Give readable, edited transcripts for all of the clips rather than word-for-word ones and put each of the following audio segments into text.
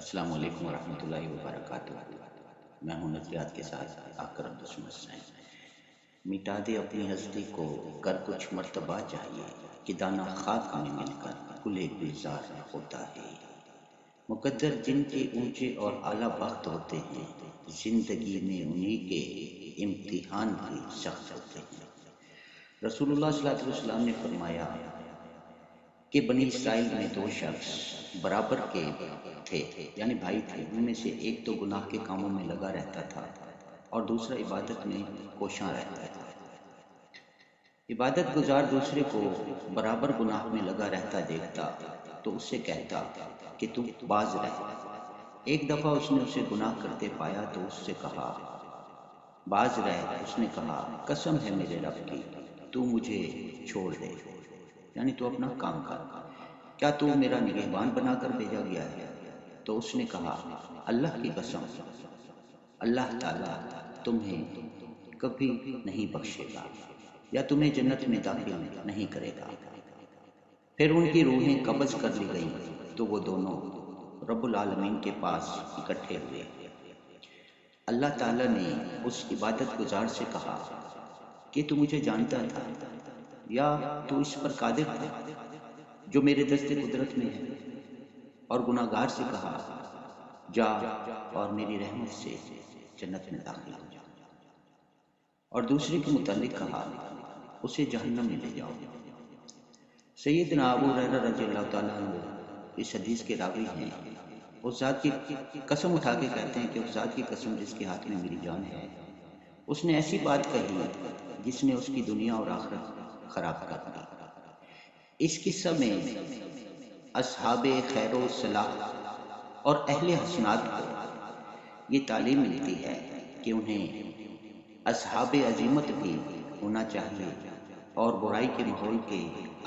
السلام علیکم ورحمۃ اللہ وبرکاتہ۔ میں ہوں نظریات کے ساتھ آکر عبدالسمد۔ مٹا دے اپنی ہستی کو کر کچھ مرتبہ چاہیے، کہ دانا خاک میں مل کر گلے گلزار ہوتا ہے۔ مقدر جن کے اونچے اور اعلیٰ بخت ہوتے ہیں، زندگی میں انہی کے امتحان بھی سخت ہوتے ہیں۔ رسول اللہ صلی اللہ علیہ وسلم نے فرمایا کہ بنی اسرائیل میں دو شخص برابر کے تھے، یعنی بھائی تھے۔ ان میں سے ایک تو گناہ کے کاموں میں لگا رہتا تھا اور دوسرا عبادت میں کوشاں رہتا تھا۔ عبادت گزار دوسرے کو برابر گناہ میں لگا رہتا دیکھتا تو اس سے کہتا کہ تو باز رہ۔ ایک دفعہ اس نے اسے گناہ کرتے پایا تو اس سے کہا باز رہ۔ اس نے کہا قسم ہے میرے رب کی، تو مجھے چھوڑ دے، یعنی تو اپنا کام کر، کیا تو میرا نگہبان بنا کر بھیجا گیا ہے؟ تو اس نے کہا اللہ کی قسم، اللہ تعالیٰ تمہیں کبھی نہیں بخشے گا یا تمہیں جنت میں داخل نہیں کرے گا۔ پھر ان کی روحیں قبض کر لی گئیں تو وہ دونوں رب العالمین کے پاس اکٹھے ہوئے۔ اللہ تعالیٰ نے اس عبادت گزار سے کہا کہ تو مجھے جانتا تھا یا تو اس پر قادر تھا جو میرے دست قدرت میں ہے؟ اور گناہ گار سے کہا جا اور میری رحمت سے جنت میں داخل ہو جا۔ اور دوسرے کے متعلق کہا اسے جہنم میں لے جاؤ۔ سیدنا ابو ہریرہ رضی اللہ تعالیٰ عنہ اس حدیث کے راوی ہیں۔ اس ذات کی قسم اٹھا کے کہتے ہیں کہ اس ذات کی قسم جس کے ہاتھ میں میری جان ہے، اس نے ایسی بات کہی جس نے اس کی دنیا اور آخرت خراب کر دی۔ اس قصہ میں اصحاب خیر و صلاح اور اہل حسنات کو یہ تعلیم ملتی ہے کہ انہیں اصحاب عزیمت بھی ہونا چاہیے اور برائی کے ماحول کے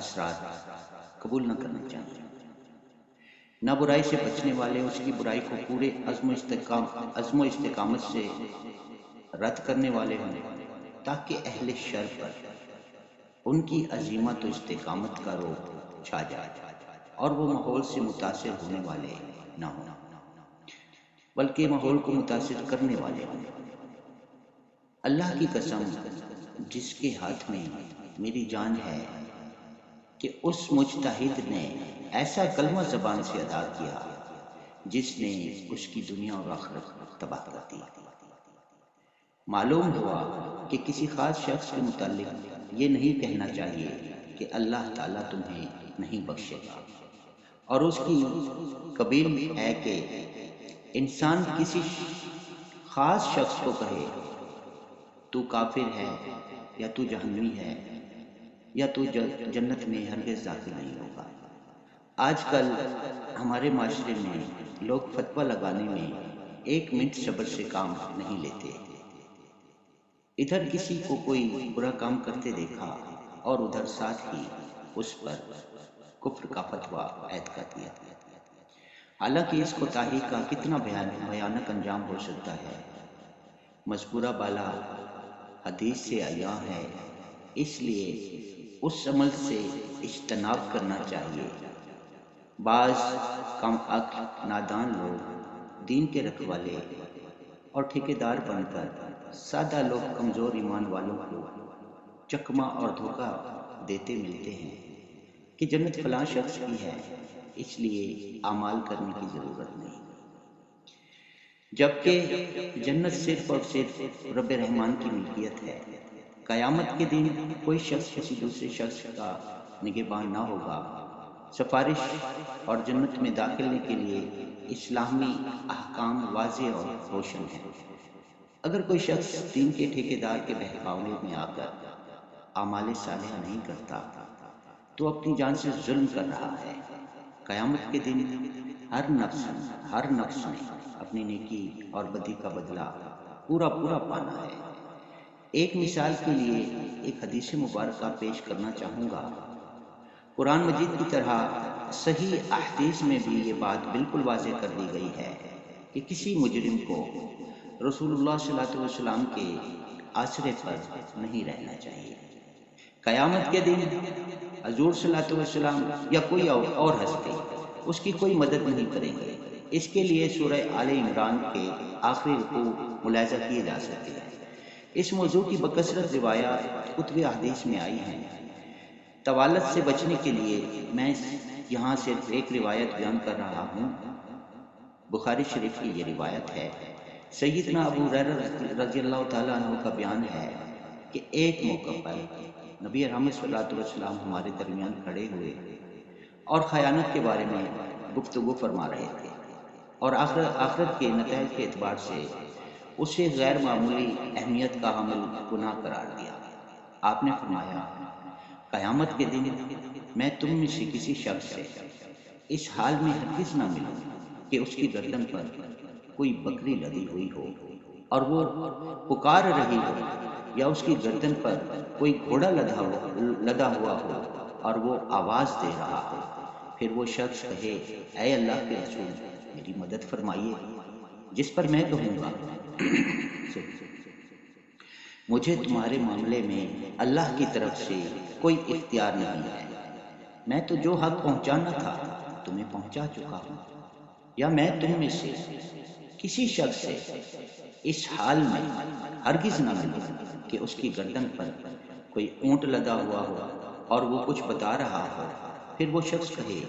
اثرات قبول نہ کرنا چاہیے۔ نہ برائی سے بچنے والے اس کی برائی کو پورے عزم و استقامت سے رد کرنے والے ہوں، تاکہ اہل شر پر ان کی عزیمت و استقامت کا روب چھا جائے اور وہ ماحول سے متاثر ہونے والے نہ ہوں، بلکہ ماحول کو متاثر کرنے والے ہوں۔ اللہ کی قسم جس کے ہاتھ میں میری جان ہے کہ اس مجتہد نے ایسا کلمہ زبان سے ادا کیا جس نے اس کی دنیا اور آخرت تباہ کر دی۔ معلوم ہوا کہ کسی خاص شخص کے متعلق یہ نہیں کہنا چاہیے کہ اللہ تعالیٰ تمہیں نہیں بخشے گا، اور اس کی قبیل ہے کہ انسان کسی خاص شخص کو کہے تو کافر ہے یا تو جہنمی ہے یا تو جنت میں ہرگز داخل نہیں ہوگا۔ آج کل ہمارے معاشرے میں لوگ فتویٰ لگانے میں ایک منٹ صبر سے کام نہیں لیتے۔ ادھر کسی کو کوئی برا کام کرتے دیکھا اور ادھر ساتھ ہی اس پر کفر کا فتویٰ عائد کر دیا۔ حالانکہ اس کوتاہی کا کتنا بھیانک انجام ہو سکتا ہے مذکورہ بالا حدیث سے عیاں ہے، اس لیے اس عمل سے اجتناب کرنا چاہیے۔ بعض کم عقل نادان لوگ دین کے رکھوالے اور ٹھیکیدار بن کر سادہ لوگ کمزور ایمان والوں کو چکمہ اور دھوکہ دیتے ملتے ہیں کہ جنت فلاں شخص کی ہے، اس لیے اعمال کرنے کی ضرورت نہیں، جبکہ جنت صرف اور صرف رب رحمان کی ملکیت ہے۔ قیامت کے دن کوئی شخص کسی دوسرے شخص کا نگہبان نہ ہوگا۔ سفارش اور جنت میں داخلے کے لیے اسلامی احکام واضح اور روشن ہیں۔ اگر کوئی شخص دین کے ٹھیکیدار کے بہکاوے میں آ کر اعمال صالحہ نہیں کرتا تو اپنی جان سے ظلم کر رہا ہے۔ قیامت کے دن ہر نفس نے اپنی نیکی اور بدی کا بدلہ پورا پانا ہے۔ ایک مثال کے لیے ایک حدیث مبارکہ پیش کرنا چاہوں گا۔ قرآن مجید کی طرح صحیح احادیث میں بھی یہ بات بالکل واضح کر دی گئی ہے کہ کسی مجرم کو رسول اللہ صلی اللہ علیہ وسلم کے آسرے پر نہیں رہنا چاہیے۔ قیامت کے دن حضور صلی اللہ علیہ وسلم یا کوئی اور ہستی اس کی کوئی مدد نہیں کریں گے، اس کے لیے سورہ آل عمران کے آخری رکوع ملاحظہ کیے جا سکتے ہیں۔ اس موضوع کی بکثرت روایات کتب حدیث میں آئی ہیں۔ طوالت سے بچنے کے لیے میں یہاں صرف ایک روایت بیان کر رہا ہوں۔ بخاری شریف کی یہ روایت ہے۔ سیدنا ابو ہریرہ رضی اللہ تعالیٰ عنہ کا بیان ہے کہ ایک موقع پر نبی رحمت صلی اللہ علیہ وسلم ہمارے درمیان کھڑے ہوئے اور خیانت کے بارے میں گفتگو فرما رہے تھے اور آخرت کے نتائج کے اعتبار سے اسے غیر معمولی اہمیت کا حامل گناہ قرار دیا۔ آپ نے فرمایا، قیامت کے دن میں تم میں سے کسی شخص سے اس حال میں ہرگز نہ ملوں کہ اس کی گردن پر کوئی بکری لدی ہوئی ہو اور وہ پکار رہی ہو، یا اس کی گردن پر کوئی گھوڑا لدا ہوا ہو اور وہ آواز دے رہا ہو، پھر وہ شخص کہے، اے اللہ کے رسول میری مدد فرمائیے، جس پر میں کہوں گا مجھے تمہارے معاملے میں اللہ کی طرف سے کوئی اختیار نہیں ہے، میں تو جو حق پہنچانا تھا تمہیں پہنچا چکا ہوں، یا میں تم میں سے کسی شخص سے اس حال میں ہرگز نہ ملوں کہ اس کی گردن پر کوئی اونٹ لدا ہوا ہو اور وہ کچھ بتا رہا ہو، پھر وہ شخص کہے،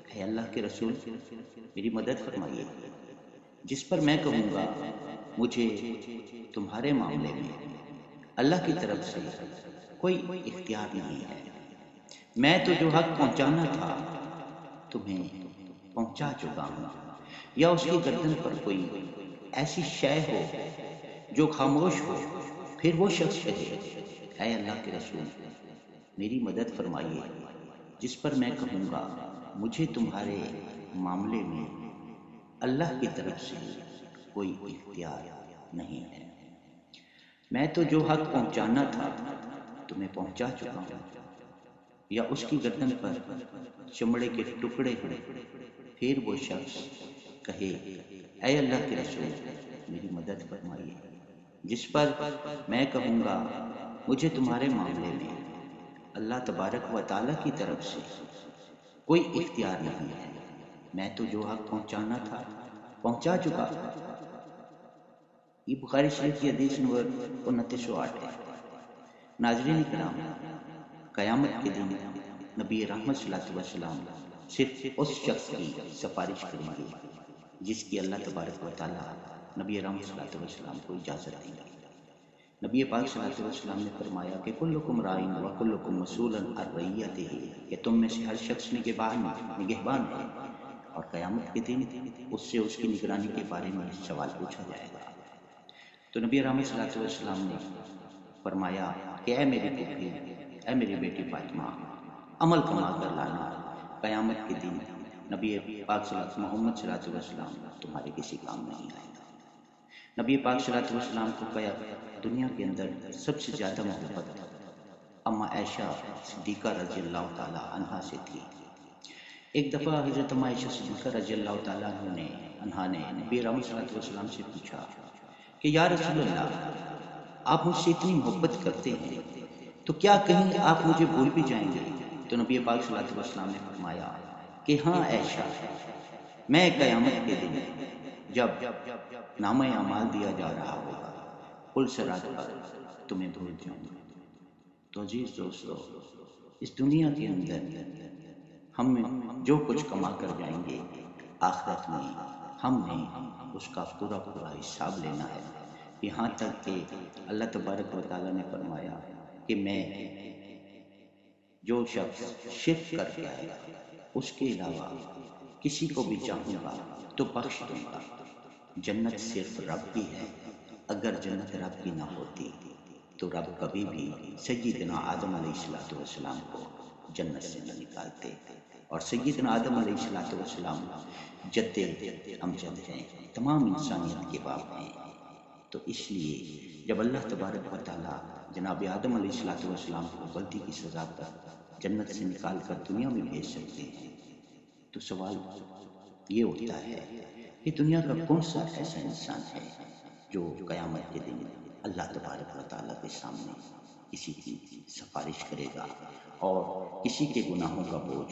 اے اللہ کے رسول میری مدد فرمائیے، جس پر میں کہوں گا مجھے تمہارے معاملے میں اللہ کی طرف سے کوئی اختیار نہیں ہے، میں تو جو حق پہنچانا تھا تمہیں پہنچا چکا ہوں، یا اس کی گردن پر کوئی ایسی شے ہو جو خاموش ہو، پھر وہ شخص کہے، اے اللہ کے رسول میری مدد فرمائیے، جس پر میں کہوں گا مجھے تمہارے معاملے میں اللہ کی طرف سے کوئی اختیار نہیں ہے، میں تو جو حق پہنچانا تھا تمہیں پہنچا چکا ہوں، یا اس کی گردن پر چمڑے کے ٹکڑے ہوں، پھر وہ شخص کہے، اے اللہ کے رسول میری مدد فرمائیے، جس پر میں کہوں گا مجھے تمہارے معاملے میں اللہ تبارک و تعالیٰ کی طرف سے کوئی اختیار نہیں ہے، میں تو جو حق پہنچانا تھا پہنچا چکا ہوں۔ یہ بخاری شریف کی حدیث نمبر 2908 ہے۔ ناظرین کرام، قیامت کے دن نبی رحمت صلی اللہ علیہ وسلم صرف اس شخص کی سفارش کریں گے جس کی اللہ تبارک و تعالیٰ نبی رحمت صلی اللہ علیہ وسلم کو اجازت دیں گے۔ نبی پاک صلی اللہ علیہ وسلم نے فرمایا کہ کلکم رائن و کلکم مسئول عن رعیتہ، کہ تم میں سے ہر شخص نگہبان ہے اور قیامت کے دن اس سے اس کی نگرانی کے بارے میں سوال پوچھا جائے گا۔ تو نبی رحمت صلی اللہ علیہ وسلم نے فرمایا کہ اے میری پھوپھی، اے میری بیٹی فاطمہ، عمل کما کر لانا، قیامت کے دن نبی پاک صلی اللہ علیہ وسلم محمد صلی اللہ علیہ وسلم تمہارے کسی کام نہیں آئے گا۔ نبی پاک صلی اللہ علیہ وسلم کو کیا دنیا کے اندر سب سے زیادہ محبت اما عائشہ صدیقہ رضی اللہ تعالی عنہا سے تھی۔ ایک دفعہ حضرت اما عائشہ صدیقہ رضی اللہ تعالیٰ عنہا نے نبی رحمت صلی اللہ علیہ وسلم سے پوچھا کہ یا رسول اللہ، آپ مجھ سے اتنی محبت کرتے ہیں تو کیا کہیں آپ مجھے بھول بھی جائیں گے؟ تو نبی پاک صلی اللہ علیہ وسلم نے فرمایا کہ ہاں عائشہ، میں قیامت کے دن جب نامہ اعمال دیا جا رہا ہوگا پل صراط پر تمہیں بھول جاؤں گا۔ تو عزیز دوستو، اس دنیا کے اندر ہم جو کچھ کما کر جائیں گے، آخرت میں ہم نے اس کا پورا حساب لینا ہے، یہاں تک کہ اللہ تبارک و تعالیٰ نے فرمایا کہ میں جو شخص شرک کر کے آئے اس کے علاوہ کسی کو بھی چاہوں گا تو بخش دوں گا۔ جنت صرف رب کی ہے، اگر جنت رب کی نہ ہوتی تو رب کبھی بھی سیدنا آدم علیہ السلام کو جنت سے نہ نکالتے، اور سیدنا آدم علیہ السلام جد امجد ہیں، تمام انسانیت کے باپ ہیں۔ تو اس لیے جب اللہ تبارک و تعالیٰ جناب آدم علیہ السلام کو غلطی کی سزا پر جنت سے نکال کر دنیا میں بھیج سکتے ہیں، تو سوال یہ اٹھتا ہے کہ دنیا کا کون سا ایسا انسان ہے جو قیامت کے دن اللہ تبارک و تعالیٰ کے سامنے کسی کی سفارش کرے گا اور کسی کے گناہوں کا بوجھ